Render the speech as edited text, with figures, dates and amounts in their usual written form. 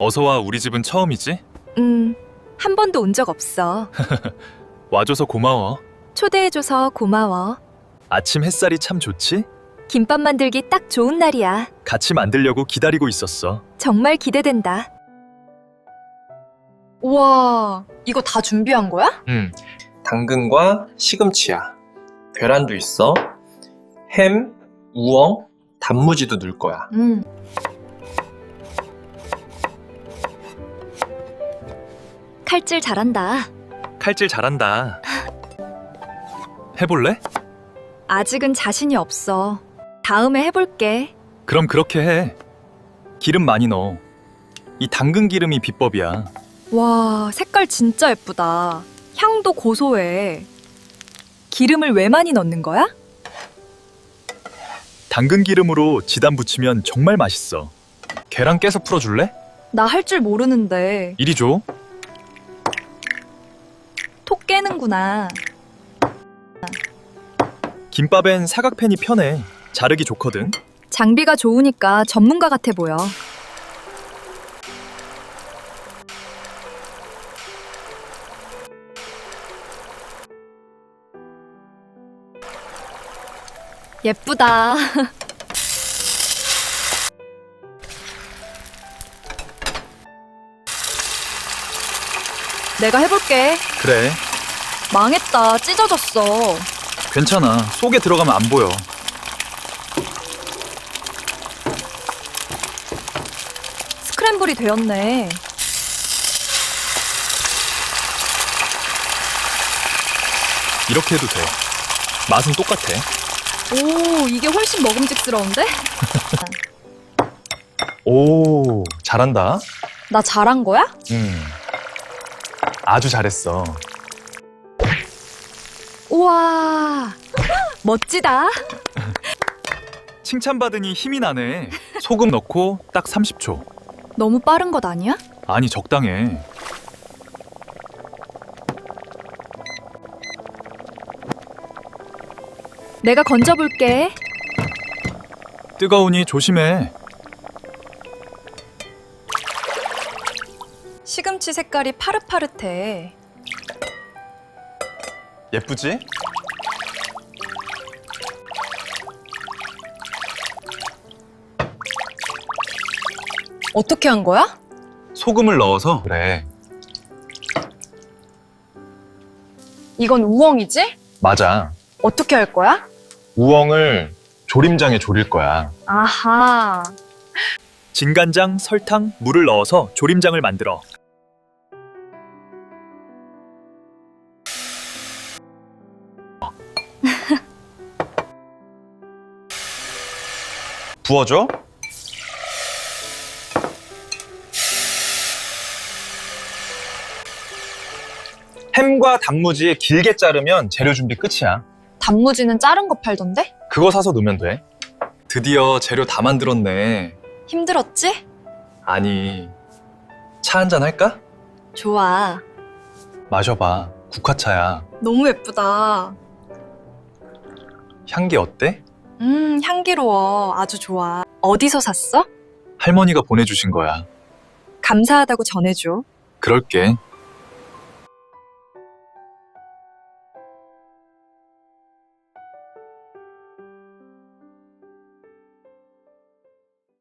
어서와. 우리 집은 처음이지? 한 번도 온 적 없어. 와줘서 고마워. 초대해줘서 고마워. 아침 햇살이 참 좋지? 김밥 만들기 딱 좋은 날이야. 같이 만들려고 기다리고 있었어. 정말 기대된다. 우와, 이거 다 준비한 거야? 당근과 시금치야. 계란도 있어. 햄, 우엉, 단무지도 넣을 거야. 칼질 잘한다. 칼질 잘한다. 해볼래? 아직은 자신이 없어. 다음에 해볼게. 그럼 그렇게 해. 기름 많이 넣어. 이 당근 기름이 비법이야. 와, 색깔 진짜 예쁘다. 향도 고소해. 기름을 왜 많이 넣는 거야? 당근 기름으로 지단 부치면 정말 맛있어. 계란 깨서 풀어줄래? 나 할 줄 모르는데. 이리 줘. 톡 깨는구나. 김밥엔 사각팬이 편해. 자르기 좋거든. 장비가 좋으니까 전문가 같아 보여. 예쁘다. 내가 해볼게. 그래. 망했다. 찢어졌어. 괜찮아. 속에 들어가면 안 보여. 스크램블이 되었네. 이렇게 해도 돼. 맛은 똑같아. 오, 이게 훨씬 먹음직스러운데? 오, 잘한다. 나 잘한 거야? 아주 잘했어. 우와, 멋지다. 칭찬받으니 힘이 나네. 소금 넣고 딱 30초. 너무 빠른 것 아니야? 아니, 적당해. 내가 건져볼게. 뜨거우니 조심해. 시금치 색깔이 파릇파릇해. 예쁘지? 어떻게 한 거야? 소금을 넣어서. 그래. 이건 우엉이지? 맞아. 어떻게 할 거야? 우엉을 조림장에 졸일 거야. 아하. 진간장, 설탕, 물을 넣어서 조림장을 만들어. 부어줘. 햄과 단무지 길게 자르면 재료 준비 끝이야. 단무지는 자른 거 팔던데? 그거 사서 넣으면 돼. 드디어 재료 다 만들었네. 힘들었지? 아니, 차 한잔 할까? 좋아. 마셔봐. 국화차야. 너무 예쁘다. 향기 어때? 향기로워. 아주 좋아. 어디서 샀어? 할머니가 보내주신 거야. 감사하다고 전해줘. 그럴게.